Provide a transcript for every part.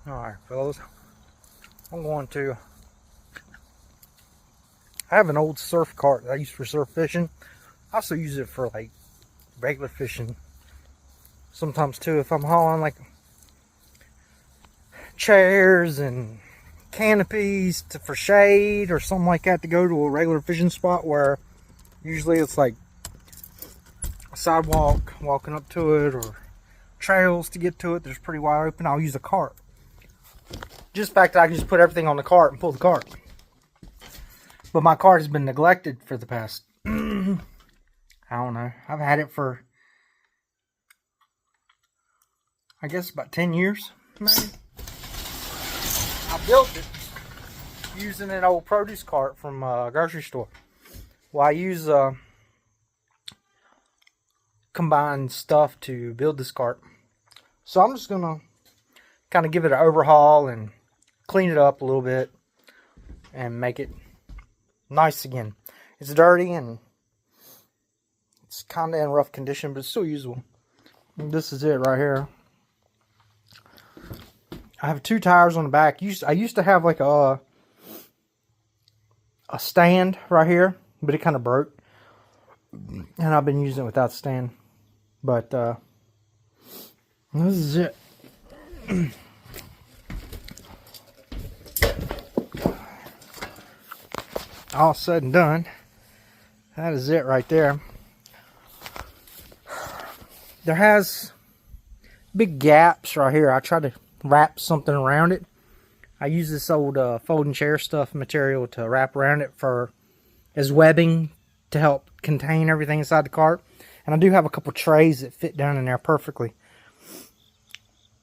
Alright, fellas. I have an old surf cart that I use for surf fishing. I also use it for like regular fishing. Sometimes too, if I'm hauling like chairs and canopies for shade or something like that to go to a regular fishing spot where usually it's like a sidewalk, walking up to it, or trails to get to it, there's pretty wide open, I'll use a cart. Just the fact that I can just put everything on the cart and pull the cart. But my cart has been neglected for the past, I don't know, I've had it for, I guess about 10 years, maybe. I built it using an old produce cart from a grocery store. Well, I use combined stuff to build this cart. So I'm just gonna kind of give it an overhaul and clean it up a little bit and make it nice again. It's dirty and it's kind of in rough condition, but it's still usable. And this is it right here. I have 2 tires on the back. I used to have like a stand right here, but it kind of broke, and I've been using it without stand. But this is it. All said and done, that is it right there. There has big gaps right here. I try to wrap something around it. I use this old folding chair stuff material to wrap around it as webbing to help contain everything inside the cart. And I do have a couple trays that fit down in there perfectly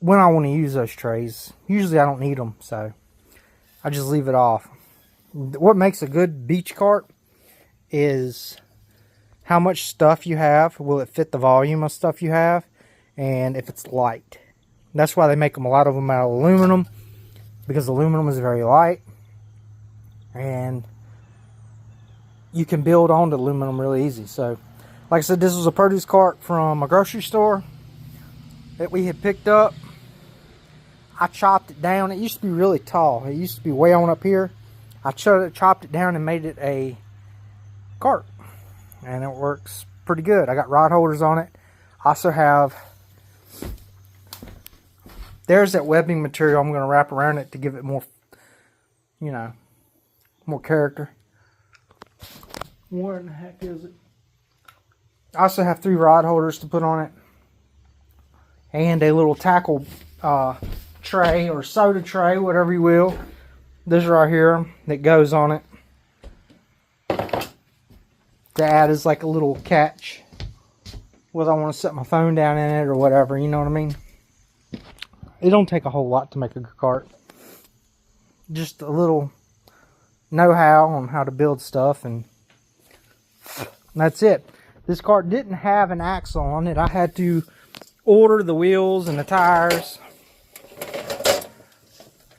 when I want to use those trays. Usually I don't need them, so I just leave it off. What makes a good beach cart is how much stuff you have. Will it fit the volume of stuff you have? And if it's light. That's why they make them, a lot of them, out of aluminum, because aluminum is very light, and you can build onto aluminum really easy. So, like I said, this was a produce cart from a grocery store that we had picked up. I chopped it down. It used to be really tall. It used to be way on up here. I chopped it down and made it a cart, and it works pretty good. I got rod holders on it. I also have, there's that webbing material I'm going to wrap around it to give it more, you know, more character. What in the heck is it? I also have 3 rod holders to put on it, and a little tackle tray or soda tray, whatever you will. This right here that goes on it to add as like a little catch, whether I want to set my phone down in it or whatever, you know what I mean? It don't take a whole lot to make a good cart. Just a little know-how on how to build stuff, and that's it. This cart didn't have an axle on it. I had to order the wheels and the tires.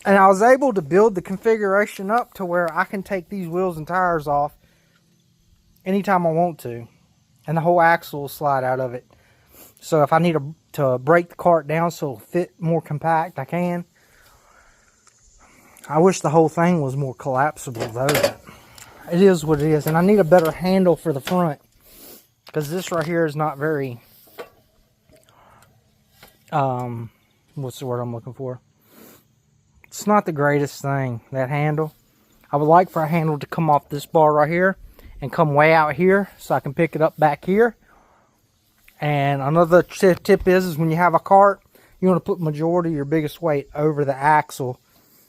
And I was able to build the configuration up to where I can take these wheels and tires off anytime I want to. And the whole axle will slide out of it. So if I need to break the cart down so it'll fit more compact, I can. I wish the whole thing was more collapsible though. It is what it is. And I need a better handle for the front, because this right here is not very, what's the word I'm looking for? It's not the greatest thing, that handle. I would like for a handle to come off this bar right here and come way out here so I can pick it up back here. And another tip is when you have a cart, you want to put majority of your biggest weight over the axle,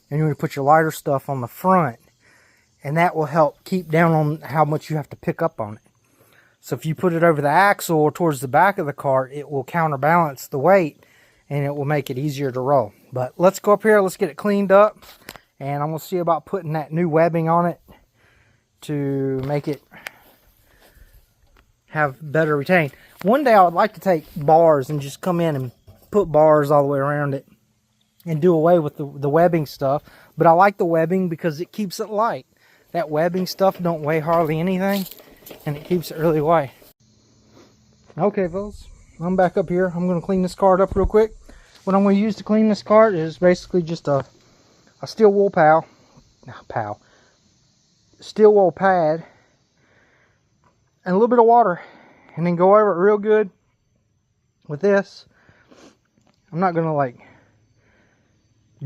and you want to put your lighter stuff on the front, and that will help keep down on how much you have to pick up on it. So if you put it over the axle or towards the back of the cart, it will counterbalance the weight, and it will make it easier to roll. But let's go up here, let's get it cleaned up, and I'm going to see about putting that new webbing on it to make it have better retain. One day I would like to take bars and just come in and put bars all the way around it and do away with the webbing stuff. But I like the webbing because it keeps it light. That webbing stuff don't weigh hardly anything, and it keeps it really light. Okay, folks, I'm back up here. I'm going to clean this cart up real quick. What I'm going to use to clean this cart is basically just a steel wool steel wool pad and a little bit of water, and then go over it real good with this. I'm not going to like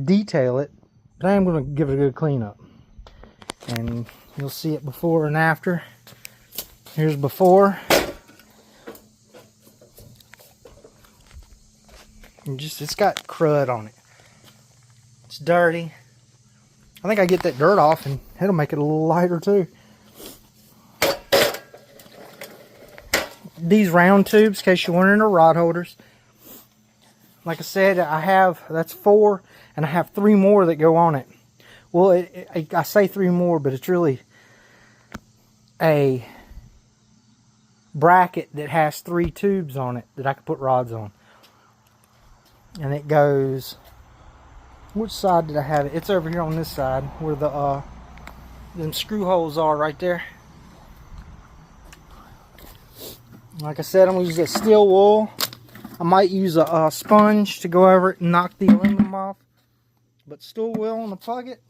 detail it, but I am going to give it a good cleanup, and you'll see it before and after. Here's before. And just, it's got crud on it. It's dirty. I think I get that dirt off and it'll make it a little lighter too. These round tubes, in case you're wondering, are rod holders. Like I said, I have, that's 4, and I have 3 more that go on it. Well, I say 3 more, but it's really a bracket that has 3 tubes on it that I can put rods on. And it goes, which side did I have it? It's over here on this side where the them screw holes are right there. Like I said, I'm going to use that steel wool. I might use a sponge to go over it and knock the aluminum off. But steel wool on the plug it.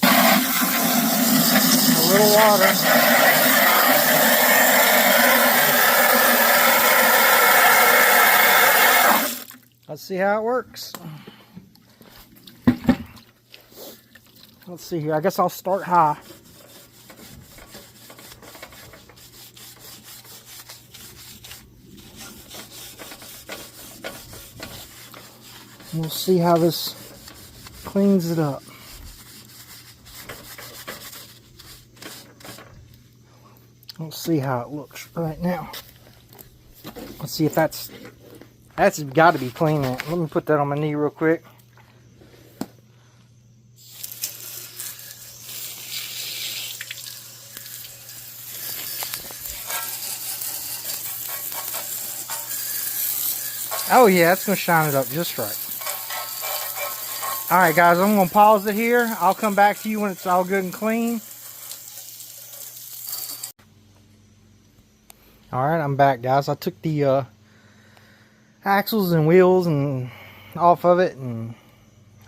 A little water. Let's see how it works. Let's see here. I guess I'll start high. We'll see how this cleans it up. We'll see how it looks right now. Let's see if that's got to be clean. Let me put that on my knee real quick. Oh yeah, that's going to shine it up just right. Alright guys, I'm going to pause it here. I'll come back to you when it's all good and clean. Alright, I'm back guys. I took the axles and wheels and off of it and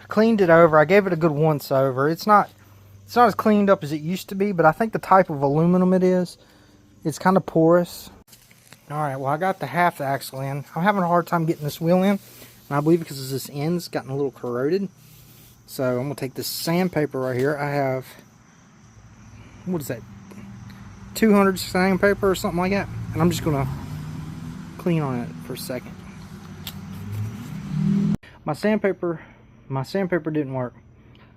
cleaned it over. I gave it a good once over. It's not as cleaned up as it used to be, but I think the type of aluminum it is, it's kind of porous. Alright, well I got the half the axle in. I'm having a hard time getting this wheel in, and I believe because this end's gotten a little corroded. So I'm going to take this sandpaper right here. I have, what is that, 200 sandpaper or something like that. And I'm just going to clean on it for a second. My sandpaper didn't work.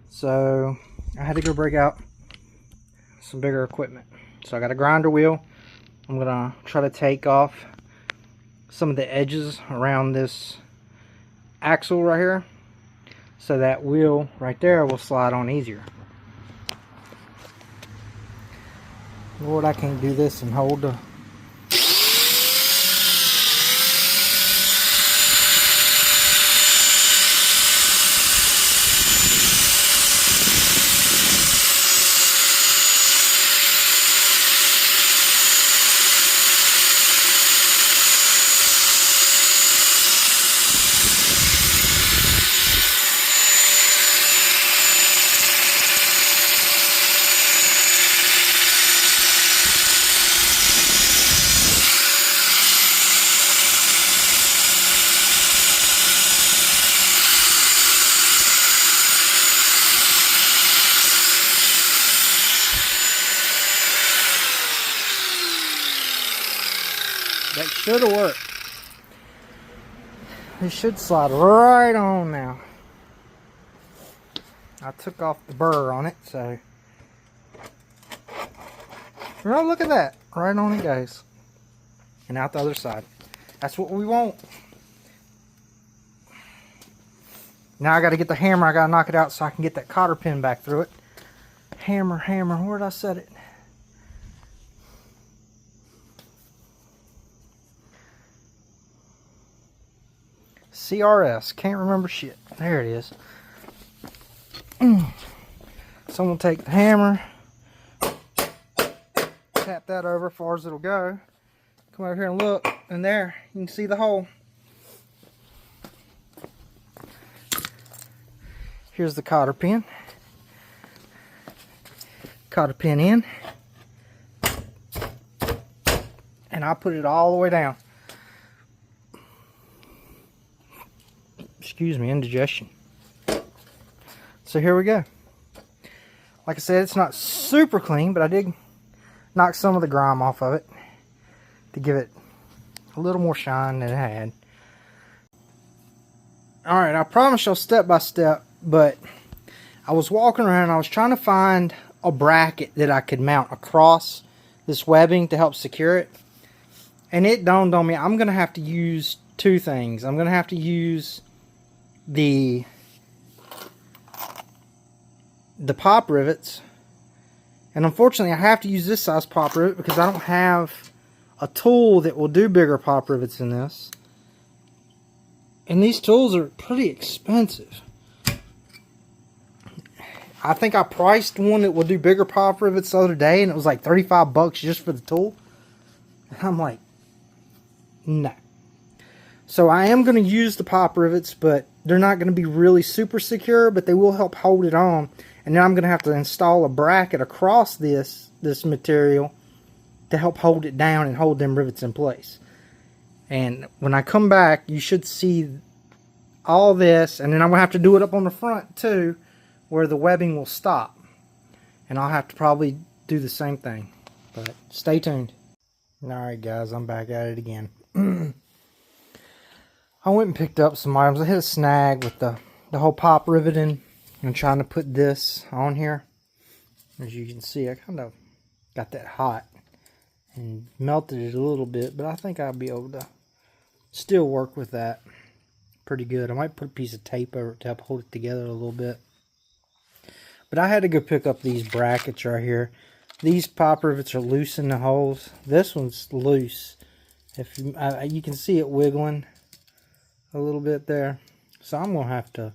So I had to go break out some bigger equipment. So I got a grinder wheel. I'm going to try to take off some of the edges around this axle right here, so that wheel right there will slide on easier. Lord, I can't do this and hold the... That should have worked. It should slide right on now. I took off the burr on it, so... Oh, look at that. Right on it goes. And out the other side. That's what we want. Now I got to get the hammer. I got to knock it out so I can get that cotter pin back through it. Hammer, hammer. Where did I set it? CRS. Can't remember shit. There it is. So I'm going to take the hammer, tap that over as far as it'll go, come over here and look, And there, you can see the hole. Here's the cotter pin. Cotter pin in. And I put it all the way down. Excuse me, indigestion. So here we go. Like I said, it's not super clean, but I did knock some of the grime off of it to give it a little more shine than it had. Alright, I promise y'all step by step, but I was walking around and I was trying to find a bracket that I could mount across this webbing to help secure it. And it dawned on me, I'm going to have to use two things. I'm going to have to use the pop rivets. And unfortunately, I have to use this size pop rivet because I don't have a tool that will do bigger pop rivets than this. And these tools are pretty expensive. I think I priced one that will do bigger pop rivets the other day, and it was like 35 bucks just for the tool. And I'm like, no. So I am going to use the pop rivets, but they're not going to be really super secure, but they will help hold it on. And then I'm going to have to install a bracket across this material to help hold it down and hold them rivets in place. And when I come back, you should see all this, and then I'm going to have to do it up on the front too, where the webbing will stop. And I'll have to probably do the same thing. But stay tuned. Alright guys, I'm back at it again. I went and picked up some items. I hit a snag with the whole pop riveting and trying to put this on here. As you can see, I kind of got that hot and melted it a little bit, but I think I'll be able to still work with that pretty good. I might put a piece of tape over it to help hold it together a little bit. But I had to go pick up these brackets right here. These pop rivets are loose in the holes. This one's loose. If you can see it wiggling a little bit there. So I'm going to have to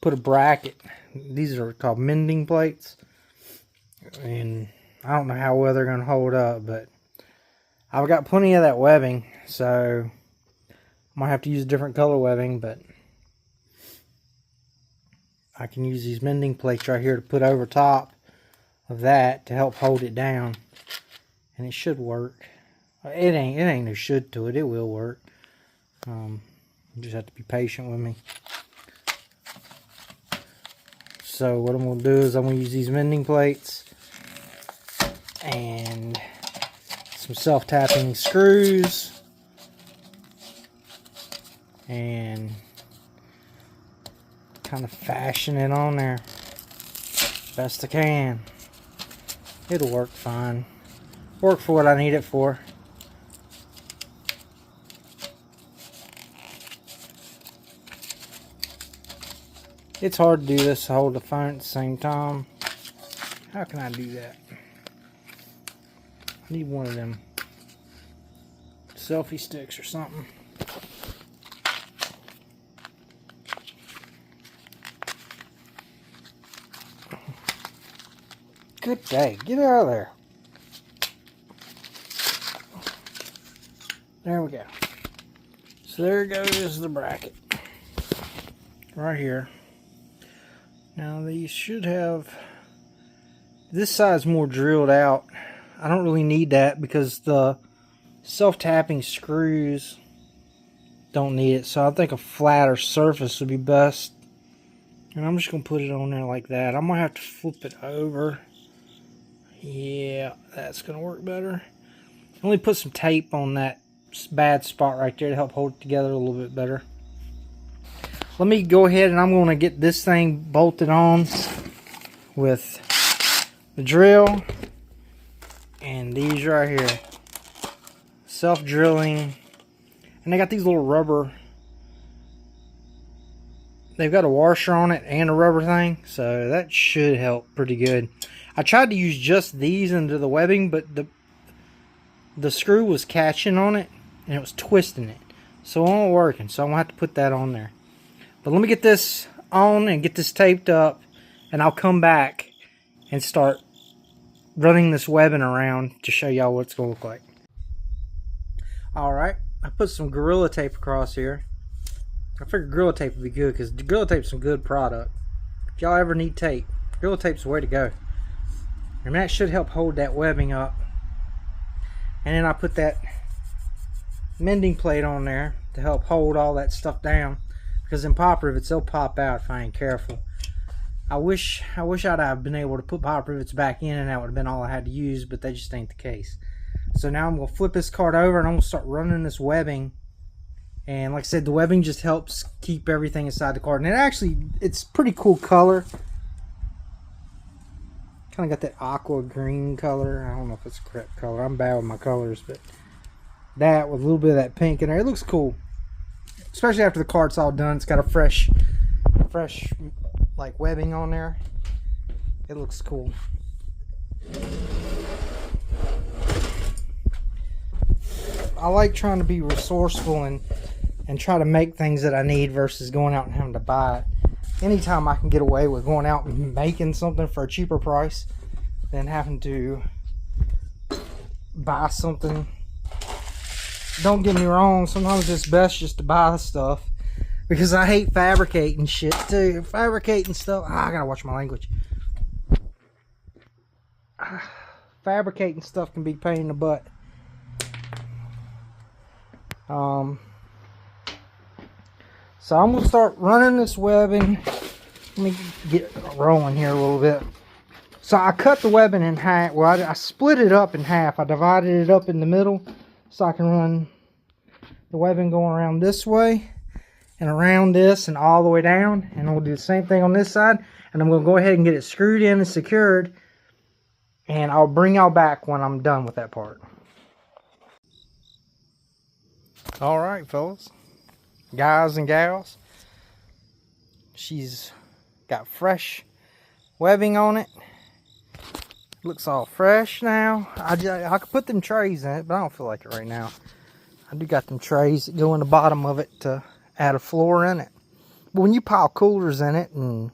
put a bracket. These are called mending plates. And I don't know how well they're going to hold up, but I've got plenty of that webbing. So I might have to use different color webbing, but I can use these mending plates right here to put over top of that to help hold it down. And it should work. It ain't no should to it. It will work. You just have to be patient with me. So what I'm going to do is I'm going to use these mending plates and some self-tapping screws and kind of fashion it on there best I can. It'll work fine. Work for what I need it for. It's hard to do this, hold the phone at the same time. How can I do that? I need one of them selfie sticks or something. Good day. Get out of there. There we go. So there goes the bracket. Right here. Now these should have, this side's more drilled out. I don't really need that because the self-tapping screws don't need it. So I think a flatter surface would be best. And I'm just going to put it on there like that. I'm going to have to flip it over. Yeah, that's going to work better. Only put some tape on that bad spot right there to help hold it together a little bit better. Let me go ahead and I'm going to get this thing bolted on with the drill and these right here. Self-drilling. And they got these little rubber. They've got a washer on it and a rubber thing. So that should help pretty good. I tried to use just these into the webbing, but the screw was catching on it and it was twisting it. So it wasn't working. So I'm going to have to put that on there. But let me get this on and get this taped up, and I'll come back and start running this webbing around to show y'all what it's going to look like. Alright, I put some Gorilla Tape across here. I figured Gorilla Tape would be good because Gorilla Tape's some good product. If y'all ever need tape, Gorilla Tape's the way to go. And that should help hold that webbing up. And then I put that mending plate on there to help hold all that stuff down. Because in pop rivets, they'll pop out if I ain't careful. I wish I'd have been able to put pop rivets back in and that would have been all I had to use, but that just ain't the case. So now I'm going to flip this card over and I'm going to start running this webbing. And like I said, the webbing just helps keep everything inside the card. And it's pretty cool color. Kind of got that aqua green color. I don't know if it's the correct color. I'm bad with my colors, but that with a little bit of that pink in there, it looks cool. Especially after the card's all done. It's got a fresh like webbing on there. It looks cool. I like trying to be resourceful and try to make things that I need versus going out and having to buy it. Anytime I can get away with going out and making something for a cheaper price than having to buy something. Don't get me wrong, sometimes it's best just to buy the stuff because I hate fabricating shit too. Fabricating stuff, I gotta watch my language. Fabricating stuff can be a pain in the butt. So I'm gonna start running this webbing. Let me get rolling here a little bit. So I cut the webbing in half. Well, I split it up in half. I divided it up in the middle so I can run the webbing going around this way and around this and all the way down. And we'll do the same thing on this side. And I'm gonna go ahead and get it screwed in and secured. And I'll bring y'all back when I'm done with that part. All right, fellas, guys and gals, she's got fresh webbing on it. Looks all fresh now. I could put them trays in it, but I don't feel like it right now. I do got them trays that go in the bottom of it to add a floor in it. But when you pile coolers in it and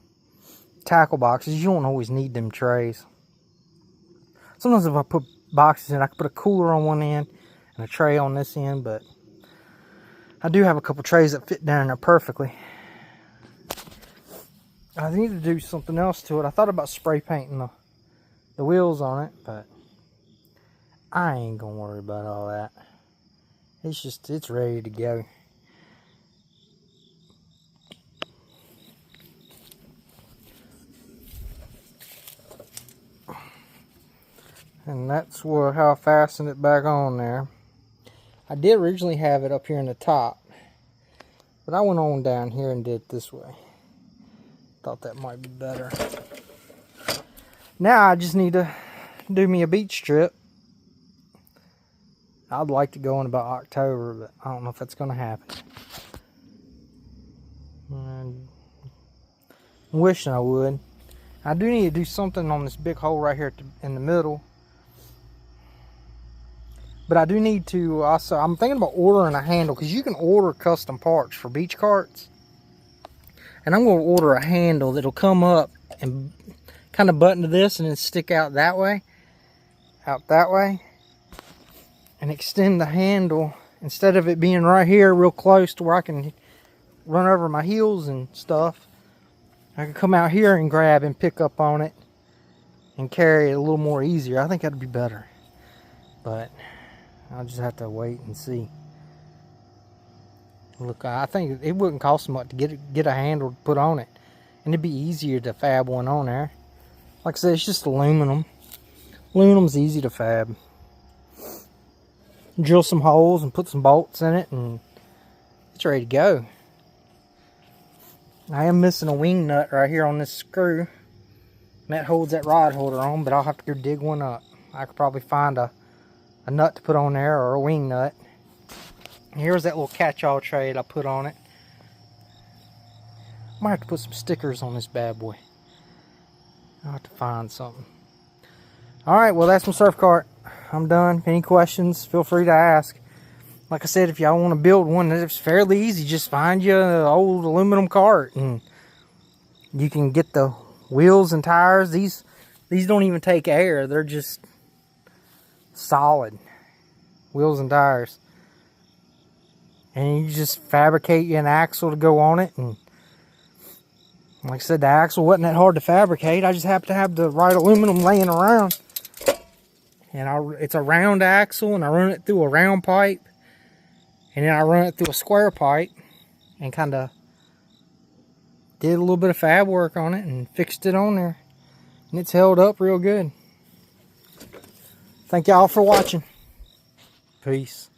tackle boxes, you don't always need them trays. Sometimes if I put boxes in, I could put a cooler on one end and a tray on this end, but I do have a couple trays that fit down there perfectly. I need to do something else to it. I thought about spray painting the wheels on it, but I ain't gonna worry about all that. It's ready to go. And that's how I fastened it back on there. I did originally have it up here in the top, but I went on down here and did it this way. Thought that might be better. Now I just need to do me a beach strip. I'd like to go in about October, but I don't know if that's going to happen. I'm wishing I would. I do need to do something on this big hole right here in the middle. But I do need to also, I'm thinking about ordering a handle, because you can order custom parts for beach carts. And I'm going to order a handle that'll come up and kind of button to this and then stick out that way. And extend the handle, instead of it being right here real close to where I can run over my heels and stuff. I can come out here and grab and pick up on it and carry it a little more easier. I think that'd be better. But I'll just have to wait and see. Look, I think it wouldn't cost much to get a handle to put on it. And it'd be easier to fab one on there. Like I said, it's just aluminum. Aluminum's easy to fab. Drill some holes and put some bolts in it and it's ready to go. I am missing a wing nut right here on this screw. That holds that rod holder on, but I'll have to go dig one up. I could probably find a nut to put on there, or a wing nut. Here's that little catch-all tray that I put on it. Might have to put some stickers on this bad boy. I'll have to find something. Alright, well that's my surf cart. I'm done. Any questions, feel free to ask. Like I said, if y'all want to build one, it's fairly easy. Just find you an old aluminum cart and you can get the wheels and tires. These don't even take air. They're just solid wheels and tires. And you just fabricate you an axle to go on it. And like I said, the axle wasn't that hard to fabricate. I just happened to have the right aluminum laying around. And it's a round axle, and I run it through a round pipe. And then I run it through a square pipe. And kind of did a little bit of fab work on it and fixed it on there. And it's held up real good. Thank y'all for watching. Peace.